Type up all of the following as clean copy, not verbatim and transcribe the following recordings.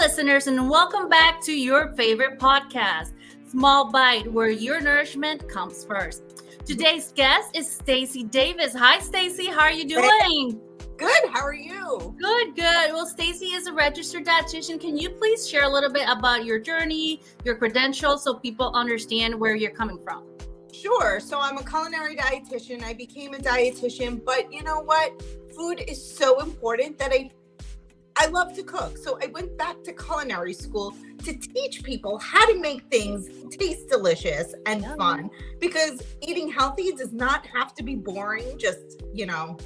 listeners, and welcome back to your favorite podcast, Small Bite, where your nourishment comes first. Today's guest is Stacy Davis. Hi, Stacy. How are you doing? Good. How are you? Good, good. Well, Stacy is a registered dietitian. Can you please share a little bit about your journey, your credentials, so people understand where you're coming from? Sure. So I'm a culinary dietitian. I became a dietitian, but you know what? Food is so important that I love to cook. So I went back to culinary school to teach people how to make things taste delicious and fun, because eating healthy does not have to be boring. Just,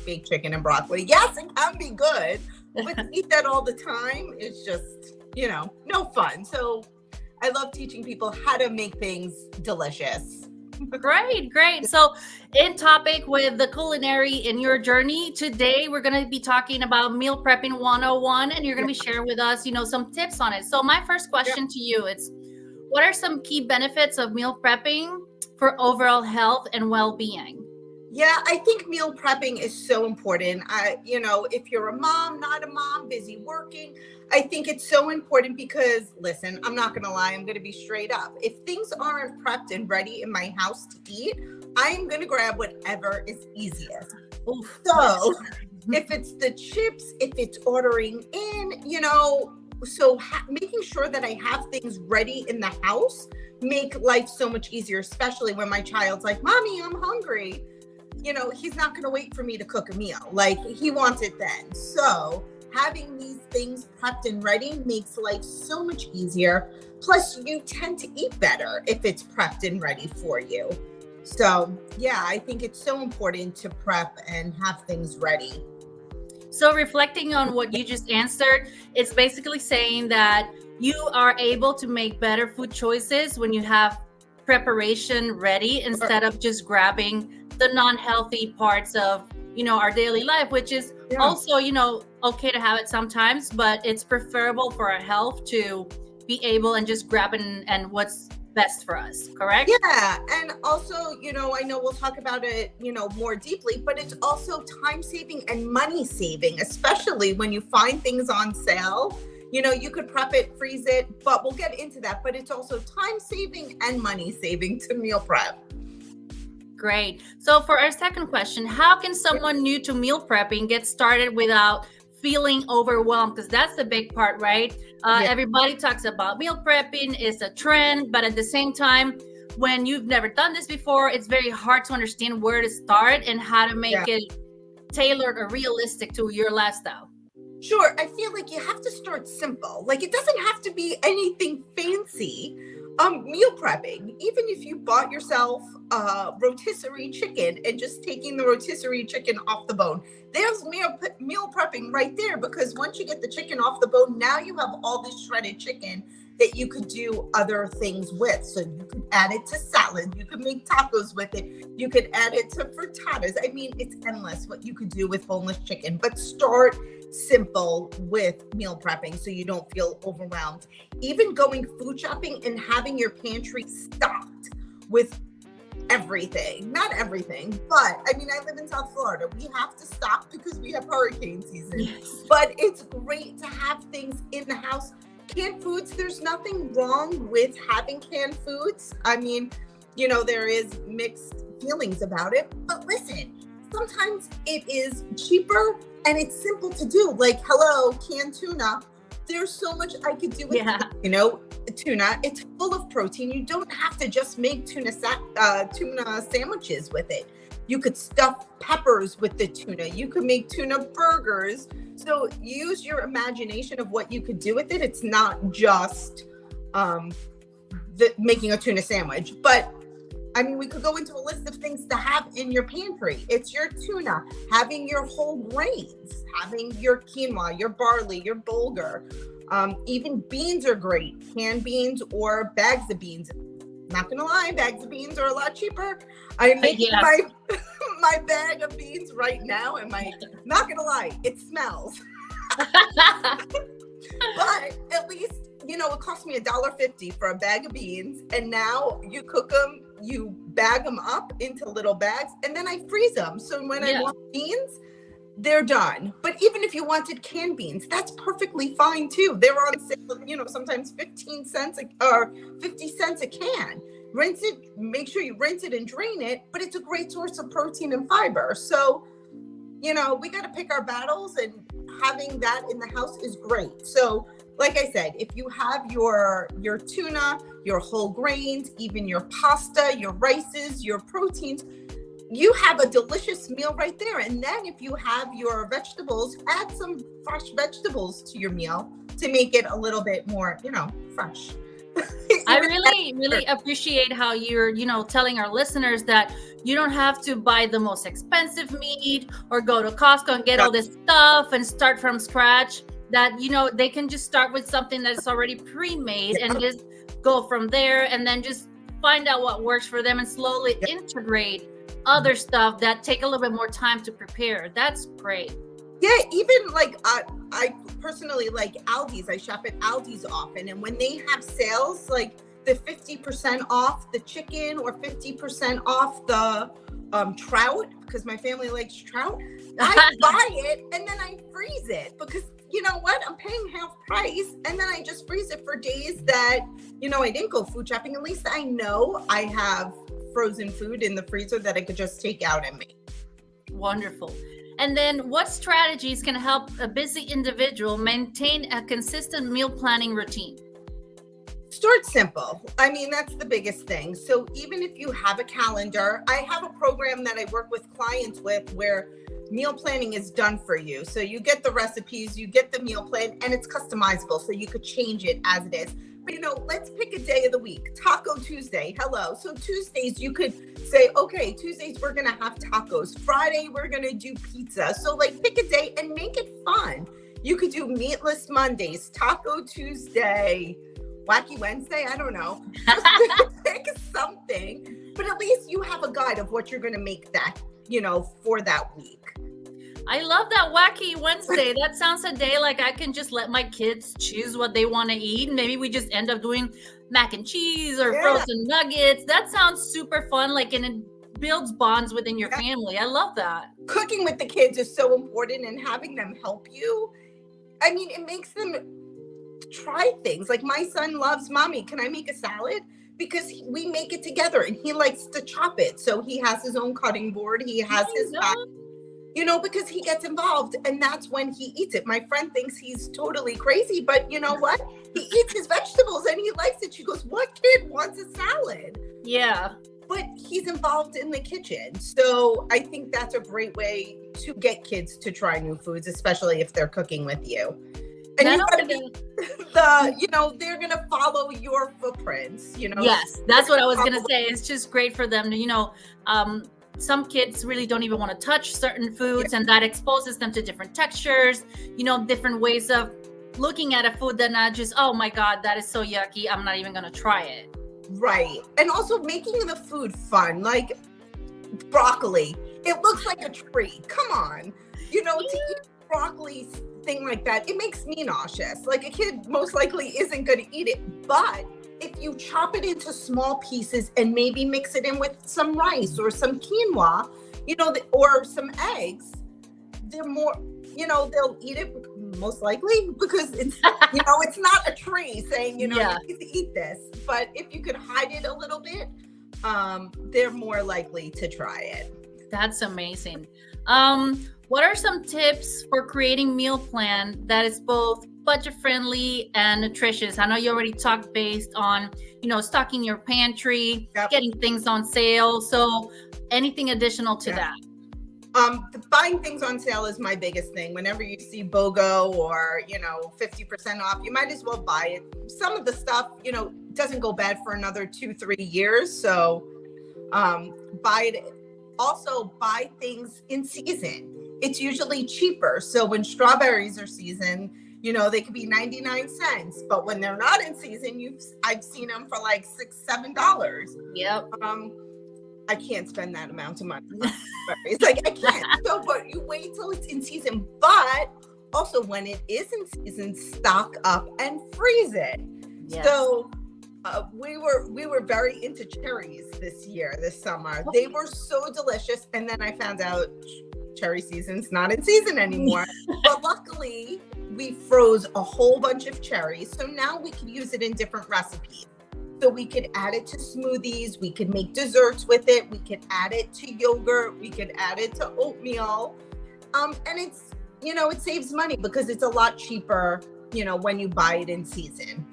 baked chicken and broccoli. Yes, it can be good, but to eat that all the time is just, no fun. So I love teaching people how to make things delicious. Great. So in topic with the culinary in your journey, today we're going to be talking about meal prepping 101, and you're going to be sharing with us, some tips on it. So my first question to you is, what are some key benefits of meal prepping for overall health and well-being? Yeah, I think meal prepping is so important. If you're a mom, not a mom, busy working, I think it's so important because, listen, I'm not going to lie. I'm going to be straight up. If things aren't prepped and ready in my house to eat, I'm going to grab whatever is easiest. Oof. So if it's the chips, if it's ordering in, making sure that I have things ready in the house make life so much easier, especially when my child's like, Mommy, I'm hungry. He's not going to wait for me to cook a meal. Like, he wants it then. So having these things prepped and ready makes life so much easier. Plus, you tend to eat better if it's prepped and ready for you. So, yeah, I think it's so important to prep and have things ready. So reflecting on what you just answered, it's basically saying that you are able to make better food choices when you have preparation ready instead of just grabbing the non-healthy parts of our daily life, which is also okay to have it sometimes, but it's preferable for our health to be able and just grab it and what's best for us. Correct? Yeah. And also, I know we'll talk about it more deeply, but it's also time saving and money saving, especially when you find things on sale. You could prep it, freeze it, but we'll get into that. But it's also time saving and money saving to meal prep. Great. So for our second question, how can someone new to meal prepping get started without feeling overwhelmed? Because that's the big part, right? Everybody talks about meal prepping is a trend, but at the same time, when you've never done this before, it's very hard to understand where to start and how to make it tailored or realistic to your lifestyle. Sure. I feel like you have to start simple. Like, it doesn't have to be anything fancy. Meal prepping, even if you bought yourself rotisserie chicken and just taking the rotisserie chicken off the bone, there's meal prepping right there, because once you get the chicken off the bone, now you have all this shredded chicken that you could do other things with. So you could add it to salad, you could make tacos with it, you could add it to frittatas. I mean, it's endless what you could do with boneless chicken, but start simple with meal prepping so you don't feel overwhelmed. Even going food shopping and having your pantry stocked with everything. Not everything, but I live in South Florida. We have to stock because we have hurricane season. Yes. But it's great to have things in the house. Canned foods, there's nothing wrong with having canned foods. There is mixed feelings about it, but listen, sometimes it is cheaper and it's simple to do. Like, canned tuna. There's so much I could do with tuna. It's full of protein. You don't have to just make tuna sandwiches with it. You could stuff peppers with the tuna. You could make tuna burgers. So use your imagination of what you could do with it. It's not just making a tuna sandwich, but we could go into a list of things to have in your pantry. It's your tuna, having your whole grains, having your quinoa, your barley, your bulgur. Even beans are great, canned beans or bags of beans. Not gonna lie, bags of beans are a lot cheaper. I'm making my bag of beans right now, and not gonna lie, it smells. But at least, it cost me $1.50 for a bag of beans, and now you cook them, you bag them up into little bags, and then I freeze them. So when I want beans, they're done. But even if you wanted canned beans, that's perfectly fine too. They're on sale, sometimes 15 cents or 50 cents a can. Rinse it, make sure you rinse it and drain it, but it's a great source of protein and fiber. So, we got to pick our battles, and having that in the house is great. So, like I said, if you have your tuna, your whole grains, even your pasta, your rices, your proteins, you have a delicious meal right there. And then if you have your vegetables, add some fresh vegetables to your meal to make it a little bit more, fresh. I really appreciate how you're, telling our listeners that you don't have to buy the most expensive meat or go to Costco and get all this stuff and start from scratch. That, they can just start with something that's already pre-made and just go from there, and then just find out what works for them and slowly integrate other stuff that take a little bit more time to prepare. That's great. Yeah, even like I personally like Aldi's. I shop at Aldi's often, and when they have sales, like the 50% off the chicken or 50% off the trout, because my family likes trout, I buy it and then I freeze it, because you know what? I'm paying half price, and then I just freeze it for days that, I didn't go food shopping. At least I know I have frozen food in the freezer that I could just take out and make. Wonderful. And then what strategies can help a busy individual maintain a consistent meal planning routine? Start simple. I mean, that's the biggest thing. So even if you have a calendar, I have a program that I work with clients with where meal planning is done for you. So you get the recipes, you get the meal plan, and it's customizable. So you could change it as it is. But, let's pick a day of the week. Taco Tuesday. Hello. So Tuesdays, you could say, okay, Tuesdays, we're going to have tacos. Friday, we're going to do pizza. So pick a day and make it fun. You could do meatless Mondays, Taco Tuesday, Wacky Wednesday. I don't know. Just pick something. But at least you have a guide of what you're going to make that, for that week. I love that Wacky Wednesday. That sounds a day like I can just let my kids choose what they want to eat. Maybe we just end up doing mac and cheese or frozen nuggets. That sounds super fun. And it builds bonds within your family. I love that. Cooking with the kids is so important, and having them help you. I mean, it makes them try things. Like my son loves, Mommy, can I make a salad? Because we make it together, and he likes to chop it. So he has his own cutting board. He has his knife. Because he gets involved, and that's when he eats it. My friend thinks he's totally crazy, but you know what? He eats his vegetables and he likes it. She goes, what kid wants a salad? Yeah. But he's involved in the kitchen. So I think that's a great way to get kids to try new foods, especially if they're cooking with you. And you gotta be they're gonna follow your footprints, Yes, that's what I was gonna say. It's just great for them to, some kids really don't even want to touch certain foods, and that exposes them to different textures, different ways of looking at a food that not just, oh my God, that is so yucky, I'm not even going to try it. Right. And also making the food fun, like broccoli. It looks like a tree. Come on. To eat broccoli thing like that, it makes me nauseous. Like a kid most likely isn't going to eat it, but if you chop it into small pieces and maybe mix it in with some rice or some quinoa, or some eggs, they're more, they'll eat it most likely, because it's, it's not a tree saying, you need to eat this. But if you could hide it a little bit, they're more likely to try it. That's amazing. What are some tips for creating meal plan that is both budget friendly and nutritious? I know you already talked based on, stocking your pantry, getting things on sale. So anything additional to that? Buying things on sale is my biggest thing. Whenever you see BOGO or, 50% off, you might as well buy it. Some of the stuff, doesn't go bad for another 2-3 years. So buy it. Also buy things in season. It's usually cheaper. So when strawberries are season, they could be 99 cents, but when they're not in season, I've seen them for like $6-7. Yep. I can't spend that amount of money. It's like I can't. So, but you wait till it's in season. But also, when it is in season, stock up and freeze it. Yes. So we were very into cherries this summer. They were so delicious, and then I found out cherry season's not in season anymore. But luckily, we froze a whole bunch of cherries. So now we can use it in different recipes. So we could add it to smoothies. We could make desserts with it. We could add it to yogurt. We could add it to oatmeal. And it's, it saves money because it's a lot cheaper, when you buy it in season.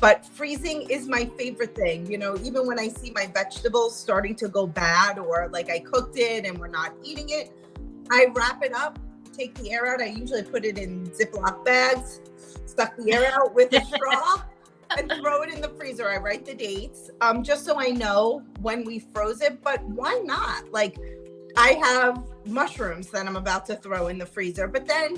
But freezing is my favorite thing. Even when I see my vegetables starting to go bad, or like I cooked it and we're not eating it, I wrap it up, take the air out. I usually put it in Ziploc bags, suck the air out with a straw, and throw it in the freezer. I write the dates, just so I know when we froze it. But why not? Like, I have mushrooms that I'm about to throw in the freezer, but then,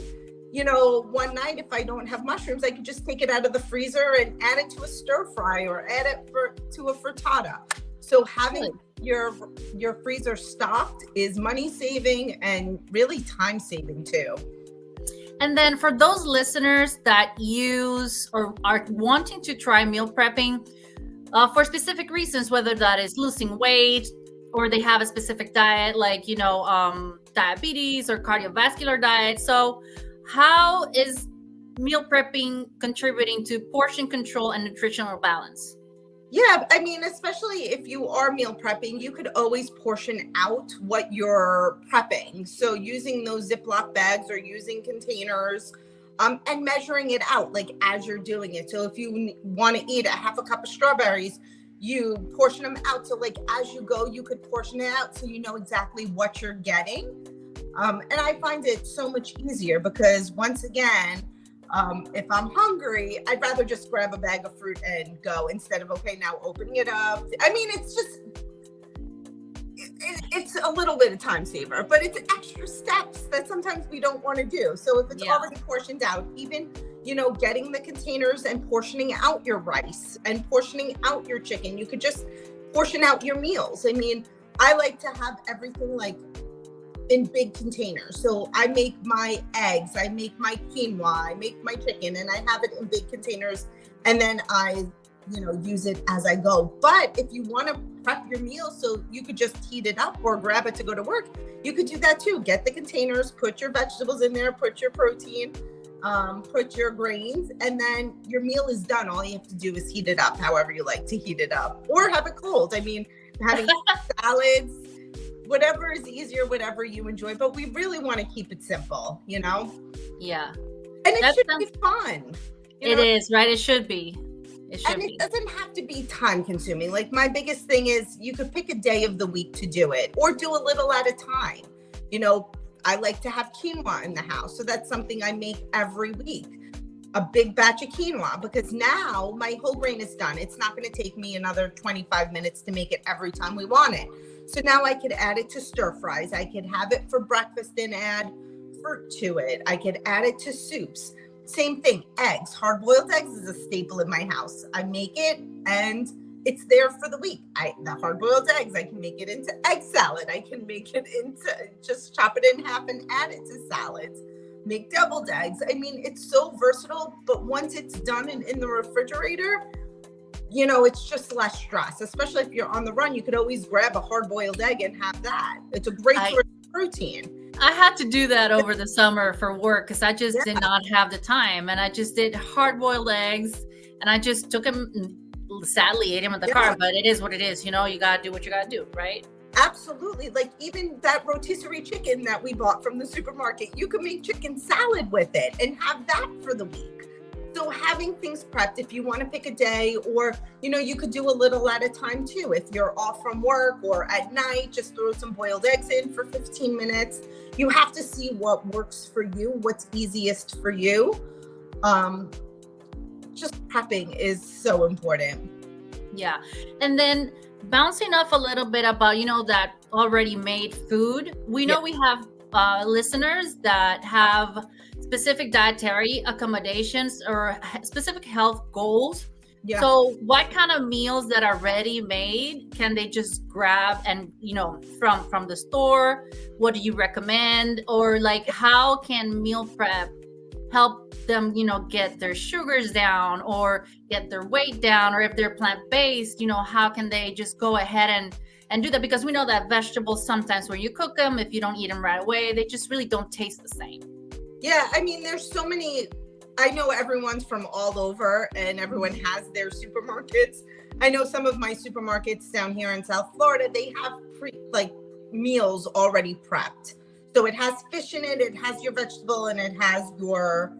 one night if I don't have mushrooms, I could just take it out of the freezer and add it to a stir fry or add it to a frittata. So having your freezer stocked is money saving and really time saving too. And then for those listeners that use or are wanting to try meal prepping for specific reasons, whether that is losing weight or they have a specific diet like, diabetes or cardiovascular diet. So how is meal prepping contributing to portion control and nutritional balance? Yeah, I mean, especially if you are meal prepping, you could always portion out what you're prepping. So using those Ziploc bags or using containers, and measuring it out like as you're doing it. So if you want to eat a half a cup of strawberries, you portion them out. So like as you go, you could portion it out so you know exactly what you're getting. And I find it so much easier because once again, if I'm hungry, I'd rather just grab a bag of fruit and go instead of, now opening it up. I mean, it's just, it's a little bit of time saver, but it's extra steps that sometimes we don't want to do. So if it's already portioned out, even, getting the containers and portioning out your rice and portioning out your chicken, you could just portion out your meals. I mean, I like to have everything like in big containers. So I make my eggs, I make my quinoa, I make my chicken, and I have it in big containers. And then I, use it as I go. But if you want to prep your meal so you could just heat it up or grab it to go to work, you could do that too. Get the containers, put your vegetables in there, put your protein, put your grains, and then your meal is done. All you have to do is heat it up however you like to heat it up, or have it cold. I mean, having salads, whatever is easier, whatever you enjoy, but we really want to keep it simple, Yeah. And it should be fun. It is, right? It should be. It doesn't have to be time consuming. Like my biggest thing is you could pick a day of the week to do it or do a little at a time. I like to have quinoa in the house. So that's something I make every week. A big batch of quinoa, because now my whole grain is done. It's not going to take me another 25 minutes to make it every time we want it. So now I could add it to stir fries. I could have it for breakfast and add fruit to it. I could add it to soups. Same thing, eggs. Hard-boiled eggs is a staple in my house. I make it and it's there for the week. The hard-boiled eggs, I can make it into egg salad. I can make it into, just chop it in half and add it to salads. Make deviled eggs. I mean, it's so versatile, but once it's done and in the refrigerator, it's just less stress, especially if you're on the run. You could always grab a hard-boiled egg and have that. It's a great source of protein. I had to do that over the summer for work because I just did not have the time. And I just did hard-boiled eggs and I just took them and sadly ate them in the car. But it is what it is. You got to do what you got to do, right? Absolutely. Like even that rotisserie chicken that we bought from the supermarket, you could make chicken salad with it and have that for the week. So having things prepped, if you want to pick a day, or, you could do a little at a time too. If you're off from work or at night, just throw some boiled eggs in for 15 minutes. You have to see what works for you, what's easiest for you. Just prepping is so important. Yeah. And then bouncing off a little bit about, that already made food. We know we have listeners that have specific dietary accommodations or specific health goals. Yeah. So what kind of meals that are ready made can they just grab and, from the store? What do you recommend? Or like, how can meal prep help them, get their sugars down or get their weight down? Or if they're plant-based, how can they just go ahead and do that, because we know that vegetables sometimes when you cook them, if you don't eat them right away, they just really don't taste the same. Yeah, I mean, there's so many. I know everyone's from all over and everyone has their supermarkets. I know some of my supermarkets down here in South Florida, they have meals already prepped. So it has fish in it, it has your vegetable, and it has your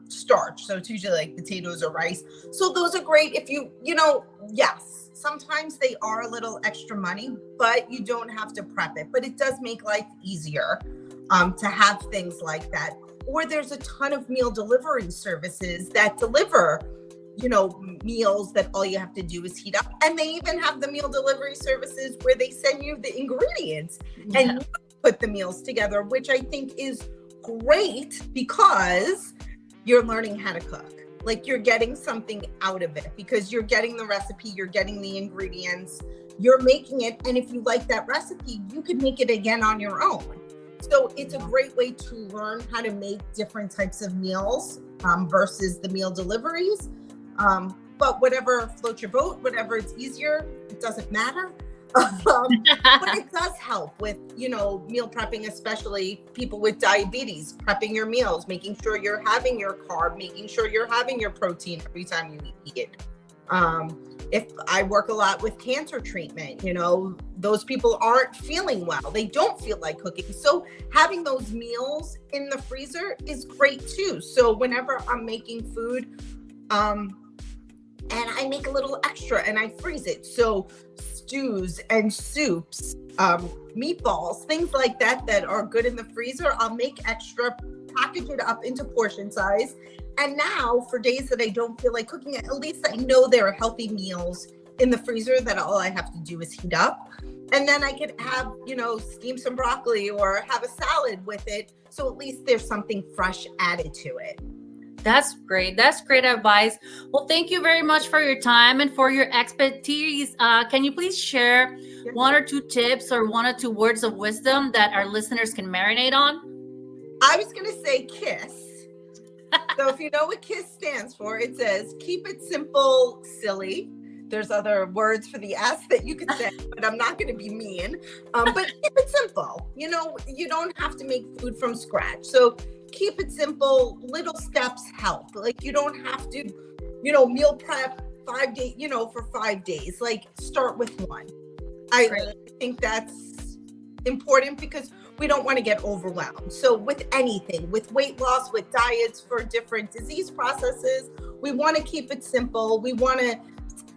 starch. So it's usually like potatoes or rice. So those are great if yes, sometimes they are a little extra money, but you don't have to prep it. But it does make life easier to have things like that. Or there's a ton of meal delivery services that deliver, meals that all you have to do is heat up. And they even have the meal delivery services where they send you the ingredients and you put the meals together, which I think is great because you're learning how to cook. Like, you're getting something out of it because you're getting the recipe, you're getting the ingredients, you're making it. And if you like that recipe, you can make it again on your own. So it's a great way to learn how to make different types of meals versus the meal deliveries. But whatever floats your boat, whatever is easier, it doesn't matter. But it does help with, meal prepping, especially people with diabetes, prepping your meals, making sure you're having your carb, making sure you're having your protein every time you eat it. If I work a lot with cancer treatment, those people aren't feeling well. They don't feel like cooking. So having those meals in the freezer is great too. So whenever I'm making food, and I make a little extra and I freeze it. So stews and soups, meatballs, things like that are good in the freezer, I'll make extra, package it up into portion size. And now for days that I don't feel like cooking, at least I know there are healthy meals in the freezer that all I have to do is heat up. And then I could have, steam some broccoli or have a salad with it. So at least there's something fresh added to it. That's great. That's great advice. Well, thank you very much for your time and for your expertise. Can you please share one or two tips or one or two words of wisdom that our listeners can marinate on? I was going to say KISS. So if you know what KISS stands for, it says, keep it simple, silly. There's other words for the S that you could say, but I'm not going to be mean. But keep it simple. You don't have to make food from scratch. So keep it simple. Little steps help. Like, you don't have to, meal prep 5 days, for 5 days. Like, start with one. I think that's important because we don't want to get overwhelmed. So with anything, with weight loss, with diets for different disease processes, we want to keep it simple. We want to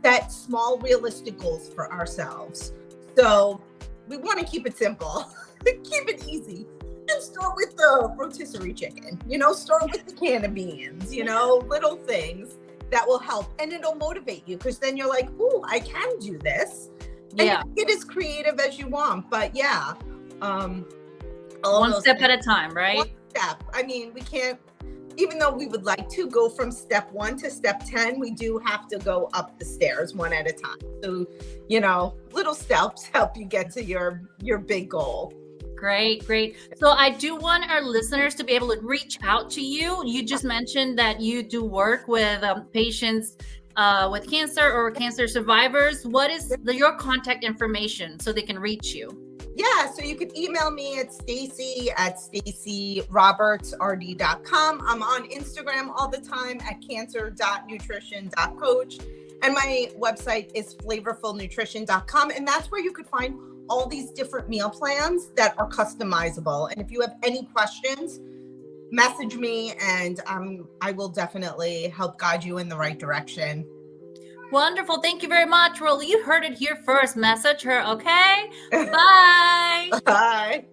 set small, realistic goals for ourselves. So we want to keep it simple, keep it easy. And start with the rotisserie chicken, start with the can of beans, little things that will help. And it'll motivate you because then you're like, ooh, I can do this. And you can get as creative as you want. But one step at a time, right? One step. I mean, we can't, even though we would like to go from step 1 to step 10, we do have to go up the stairs one at a time. So, little steps help you get to your big goal. Great. So I do want our listeners to be able to reach out to you. You just mentioned that you do work with patients with cancer or cancer survivors. What is your contact information so they can reach you? Yeah, so you can email me at Stacy at stacyrobertsrd.com. I'm on Instagram all the time at cancer.nutrition.coach. And my website is flavorfulnutrition.com. And that's where you could find all these different meal plans that are customizable. And if you have any questions, message me and I will definitely help guide you in the right direction. Wonderful. Thank you very much. Well, you heard it here first. Message her, okay? Bye. Bye.